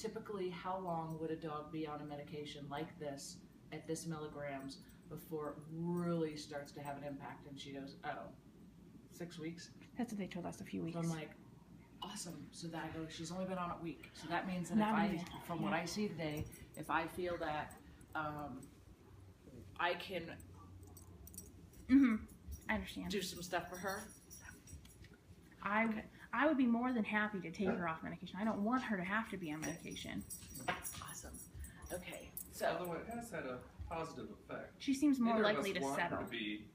typically how long would a dog be on a medication like this at this milligrams before it really starts to have an impact? And she goes, oh, 6 weeks. That's what they told us, a few weeks. So I'm like, awesome. So that I go, she's only been on it a week. So that means that from what I see today, if I feel that I can I understand. do some stuff for her. I would be more than happy to take her off medication. I don't want her to have to be on medication. Awesome. Okay. So although it has had a positive effect. She seems more Neither likely of us to want settle. her to be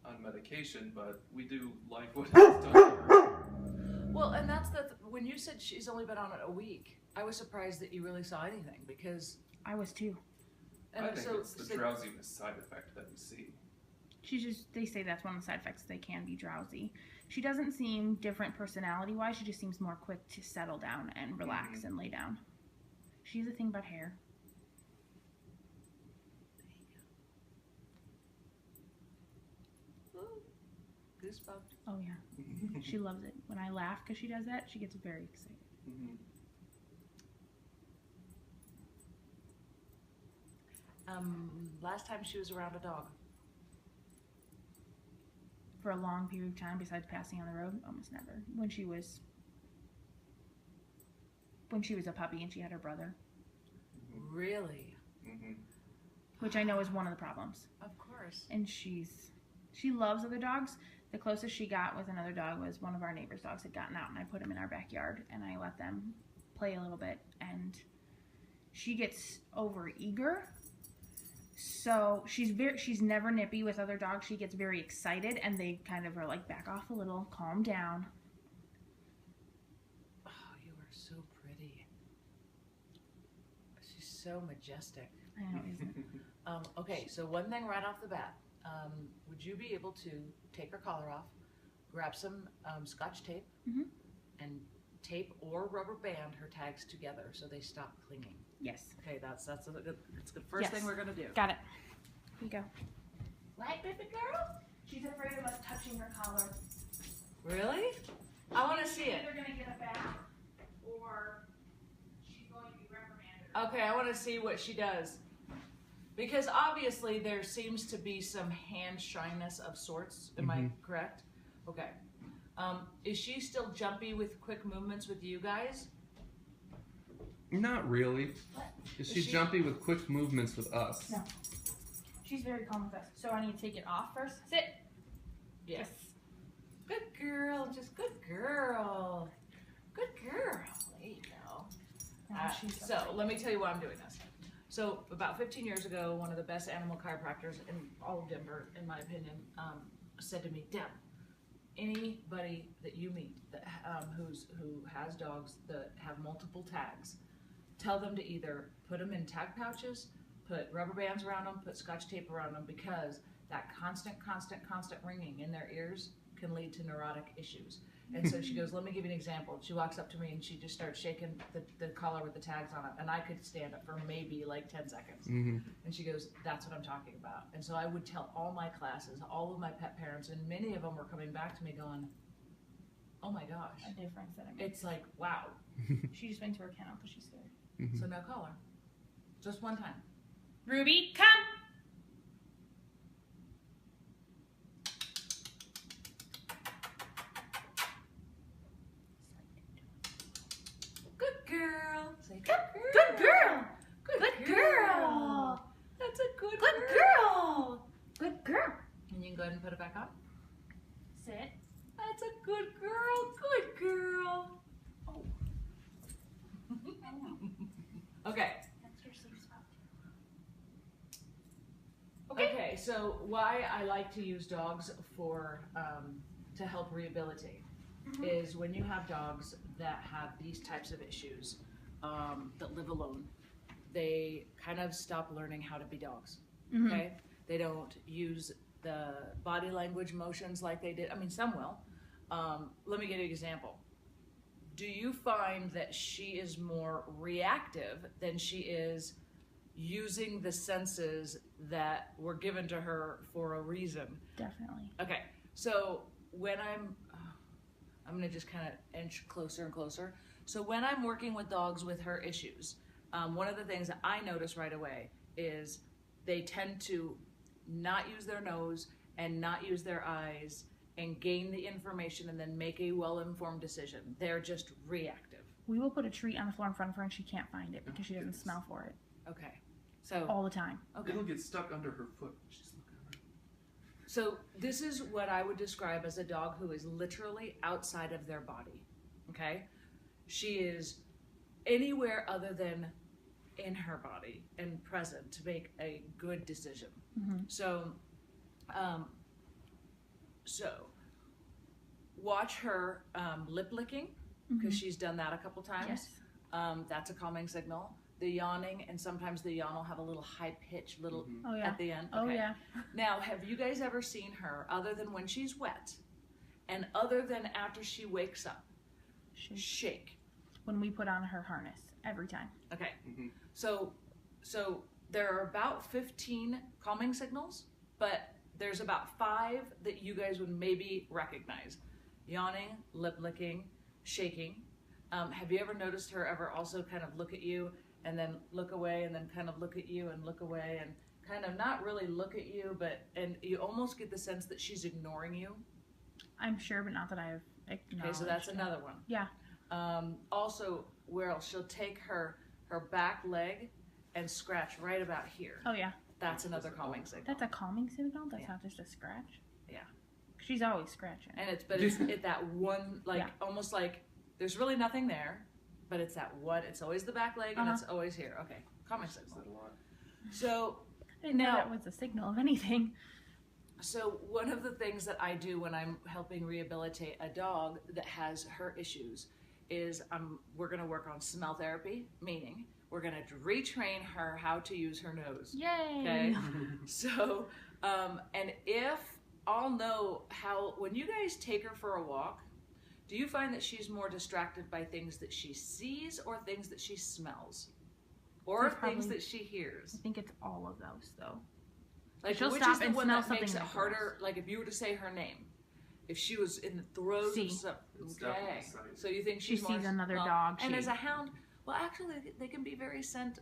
on medication, but we do like what it's done. well, and that's when you said she's only been on it a week, I was surprised that you really saw anything because I was too. And I think it's the drowsiness side effect that we see. They say that's one of the side effects. They can be drowsy. She doesn't seem different personality-wise. She just seems more quick to settle down and relax and lay down. She has a thing about hair. Goosebumps. Oh, yeah. She loves it. When I laugh because she does that, she gets very excited. Last time she was around a dog. For a long period of time, besides passing on the road, almost never. When she was a puppy and she had her brother. Really? Which I know is one of the problems. Of course. And she loves other dogs. The closest she got with another dog was one of our neighbor's dogs had gotten out, and I put him in our backyard and I let them play a little bit, and she gets over eager. So she's never nippy with other dogs. She gets very excited and they kind of are like, back off a little, calm down. Oh, you are so pretty. She's so majestic. I know, isn't it? Okay, so one thing right off the bat. Would you be able to take her collar off, grab some Scotch tape, and tape or rubber band her tags together so they stop clinging? Yes. Okay, that's the first thing we're gonna do. Got it. Here you go. Right, baby girl? She's afraid of us touching her collar. Really? I want to see it. She's either gonna get a bath or she's going to be reprimanded. Okay, I want to see what she does. Because obviously there seems to be some hand shyness of sorts. Am I correct? Okay. Is she still jumpy with quick movements with you guys? Not really. What? Is she jumpy with quick movements with us? No. She's very calm with us. So I need to take it off first. Sit. Yes. Good girl. Just good girl. Good girl. There you go. So let me tell you why I'm doing this. So about 15 years ago, one of the best animal chiropractors in all of Denver, in my opinion, said to me, Deb, anybody that you meet that who has dogs that have multiple tags, tell them to either put them in tag pouches, put rubber bands around them, put Scotch tape around them, because that constant ringing in their ears can lead to neurotic issues. And so she goes, let me give you an example. She walks up to me and she just starts shaking the collar with the tags on it. And I could stand it for maybe like 10 seconds. And she goes, that's what I'm talking about. And so I would tell all my classes, all of my pet parents, and many of them were coming back to me going, oh my gosh. A difference that it makes. It's like, wow. She just went to her kennel because she's scared. So no collar. Just one time. Ruby, come! Good girl. Say Good girl. Good girl. That's a good girl. Good girl. And you can go ahead and put it back on. Sit. That's a good girl. Good girl. Oh. Okay. That's your safe spot. Okay, so why I like to use dogs for to help rehabilitate is when you have dogs that have these types of issues that live alone, they kind of stop learning how to be dogs. Okay, they don't use the body language motions like they did. I mean, some will. Let me give you an example. Do you find that she is more reactive than she is using the senses that were given to her for a reason? Definitely. Okay, so when I'm going to just kind of inch closer and closer. So when I'm working with dogs with her issues, one of the things that I notice right away is they tend to not use their nose and not use their eyes and gain the information and then make a well-informed decision. They're just reactive. We will put a treat on the floor in front of her and she can't find it because she doesn't smell for it. Okay. So all the time. Okay. It'll get stuck under her foot. She's looking around. So this is what I would describe as a dog who is literally outside of their body. Okay? She is anywhere other than in her body and present to make a good decision. Mm-hmm. So watch her lip licking, because she's done that a couple times. Yes. That's a calming signal. The yawning, and sometimes the yawn will have a little high pitch Oh, yeah. at the end. Oh, yeah. Now, have you guys ever seen her, other than when she's wet, and other than after she wakes up, shake? When we put on her harness, every time. Okay. So there are about 15 calming signals, but there's about 5 that you guys would maybe recognize. Yawning, lip licking, shaking. Have you ever noticed her ever also kind of look at you and then look away and then kind of look at you and look away and kind of not really look at you, and you almost get the sense that she's ignoring you? I'm sure, but not that I've acknowledged. Okay, so that's another one. Yeah. Also, where she'll take her back leg and scratch right about here. Oh, yeah. That's another calming signal. That's a calming signal? That's not just a scratch? Yeah. She's always scratching. And it's that one, like, almost like there's really nothing there, but it's that one, it's always the back leg and it's always here. Okay, calming signal. So, I didn't know that was a signal of anything. So one of the things that I do when I'm helping rehabilitate a dog that has her issues is we're going to work on smell therapy, meaning we're going to retrain her how to use her nose. Yay! Okay? So, and if I'll know how, when you guys take her for a walk, do you find that she's more distracted by things that she sees or things that she smells? Or things that she hears? I think it's all of those, though. Like, she'll which stop is the and one smell that makes it something harder? Like, if you were to say her name, if she was in the throes of It's definitely sight. So you think she she's more, sees another dog? And as a hound, well, actually, they can be very scent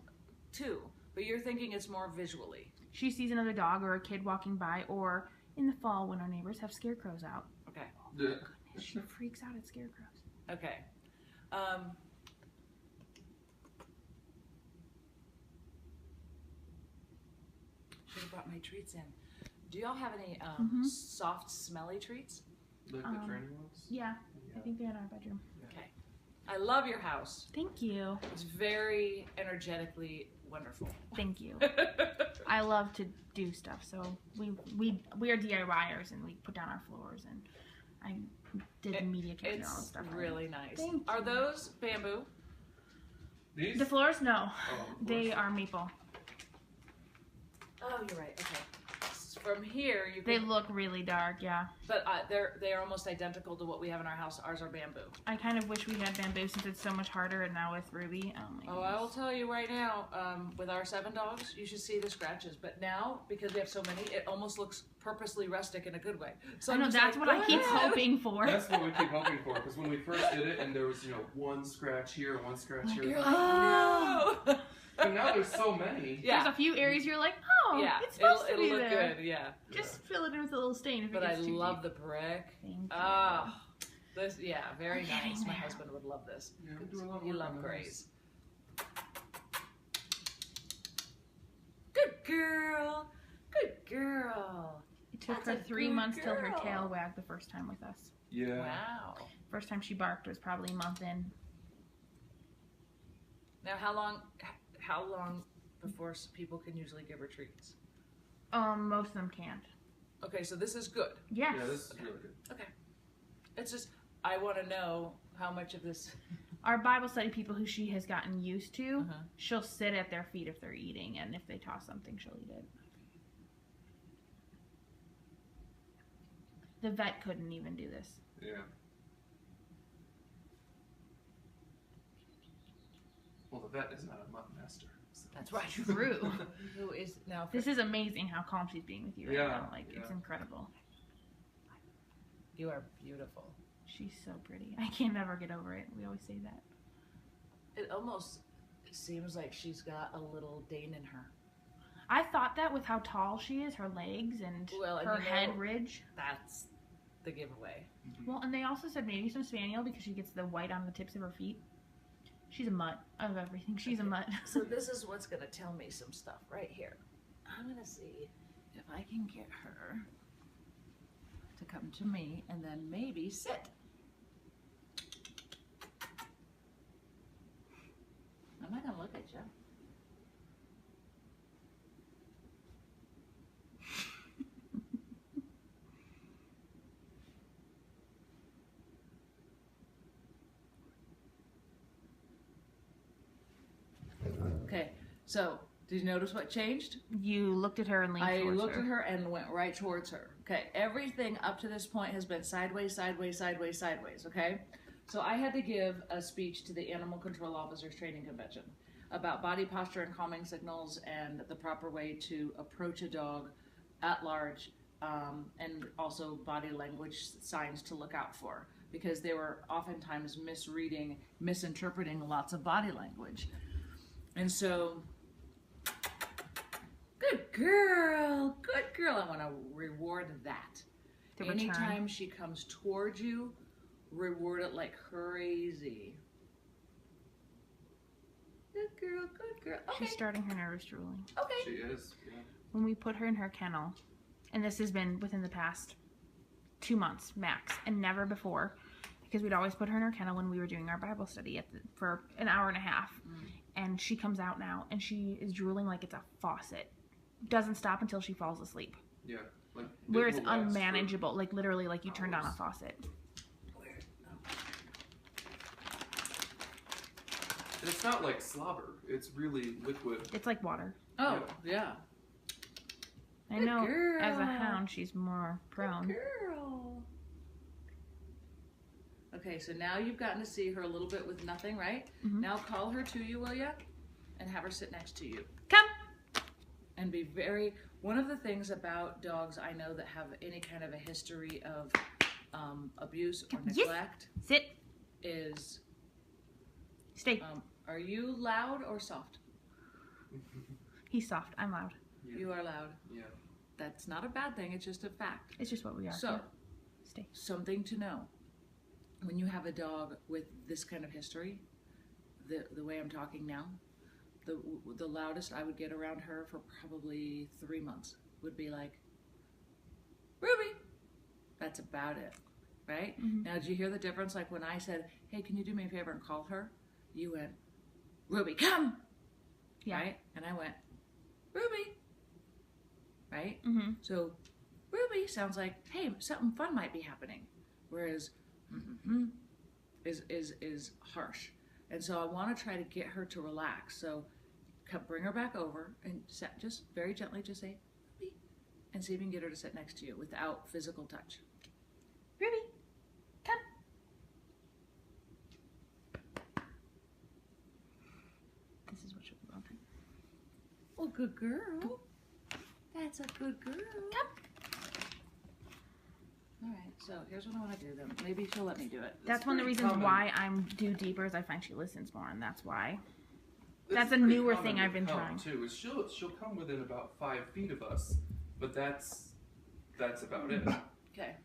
too. But you're thinking it's more visually. She sees another dog or a kid walking by, or in the fall when our neighbors have scarecrows out. Okay. Yeah. She freaks out at scarecrows. Okay. Should have brought my treats in. Do y'all have any soft, smelly treats? Like the training ones? Yeah, I think they're in our bedroom. Okay. I love your house. Thank you. It's very energetically wonderful. Thank you. I love to do stuff, so we are DIYers and we put down our floors, and I did the media kit and all that stuff. It's really nice. Thank Are you. those bamboo? These? The floors? No, Oh, they are maple. Oh, you're right. Okay. From here, you can. They look really dark, yeah. But they are almost identical to what we have in our house. Ours are bamboo. I kind of wish we had bamboo since it's so much harder, and now with Ruby, Oh, I will tell you right now, with our 7 dogs, you should see the scratches. But now, because we have so many, it almost looks purposely rustic in a good way. So I know, that's what I keep hoping for. That's what we keep hoping for, because when we first did it, and there was, one scratch here, one scratch here. You're like, no! But now there's so many. Yeah. There's a few areas you're like, oh, Yeah, it's supposed to it'll be look there. good, yeah. Just fill it in with a little stain if But it I gets too love deep. the brick. Thank you. Ah, this, yeah, very We're getting nice. My there. husband would love this. Yeah, we do a lot of You work love on the grays. Good girl. Good girl. It took That's her a 3 good months till her girl. tail wagged the first time with us. Yeah. Wow. First time she barked was probably a month in. Now, how long before people can usually give her treats? Most of them can't. Okay, so this is good. Yes. Yeah, this is really good. Okay. It's just, I want to know how much of this... Our Bible study people who she has gotten used to, Uh-huh. she'll sit at their feet if they're eating, and if they toss something, she'll eat it. The vet couldn't even do this. Yeah. Well, the vet is not a Mutt Master. So. That's right. True. Who is now... This is amazing how calm she's being with you right Yeah, now. Like, it's yeah. incredible. You are beautiful. She's so pretty. I can't ever get over it. We always say that. It almost seems like she's got a little Dane in her. I thought that with how tall she is, her legs, and her head ridge. That's the giveaway. Well, and they also said maybe some Spaniel because she gets the white on the tips of her feet. She's a mutt of everything. She's a mutt. So this is what's going to tell me some stuff right here. I'm going to see if I can get her to come to me and then maybe sit. I'm not going to look at you. Okay, so did you notice what changed? You looked at her and leaned towards her. I looked at her and went right towards her. Okay, everything up to this point has been sideways, sideways, sideways, sideways, okay? So I had to give a speech to the Animal Control Officers Training Convention about body posture and calming signals and the proper way to approach a dog at large, and also body language signs to look out for, because they were oftentimes misinterpreting lots of body language. And so, good girl, I want to reward that. Anytime she comes towards you, reward it like crazy. Good girl. Okay. She's starting her nervous drooling. Okay. She is, yeah. When we put her in her kennel, and this has been within the past 2 months max, and never before, because we'd always put her in her kennel when we were doing our Bible study for an hour and a half. And she comes out now, and she is drooling like it's a faucet. Doesn't stop until she falls asleep. Yeah. Like, where it's unmanageable, like literally like you turned on a faucet. And it's not like slobber. It's really liquid. It's like water. Oh, yeah. I know as a hound she's more prone. Good girl. Okay, so now you've gotten to see her a little bit with nothing, right? Now call her to you, will ya? And have her sit next to you. Come! And be one of the things about dogs I know that have any kind of a history of abuse or neglect Sit. is... Stay. Are you loud or soft? He's soft. I'm loud. Yeah. You are loud. Yeah. That's not a bad thing. It's just a fact. It's just what we are. So, yeah. Stay. Something to know. When you have a dog with this kind of history, the way I'm talking now, the loudest I would get around her for probably 3 months would be like, Ruby. That's about it, right? Now, did you hear the difference? Like when I said, hey, can you do me a favor and call her? You went, Ruby, come! Yeah. Right? And I went, Ruby! Right? So, Ruby sounds like, hey, something fun might be happening. Whereas, is harsh. And so I want to try to get her to relax. So bring her back over and just very gently just say, Ruby, and see if you can get her to sit next to you without physical touch. Ruby, come. This is what she'll be wanting. Oh, good girl. That's a good girl. Come. All right, so here's what I want to do then. Maybe she'll let me do it. That's one of the reasons why I'm do deeper is I find she listens more, and that's why. That's a pretty newer common thing I've with been Helen, trying. Too, is she'll come within about 5 feet of us, but that's about it. Okay.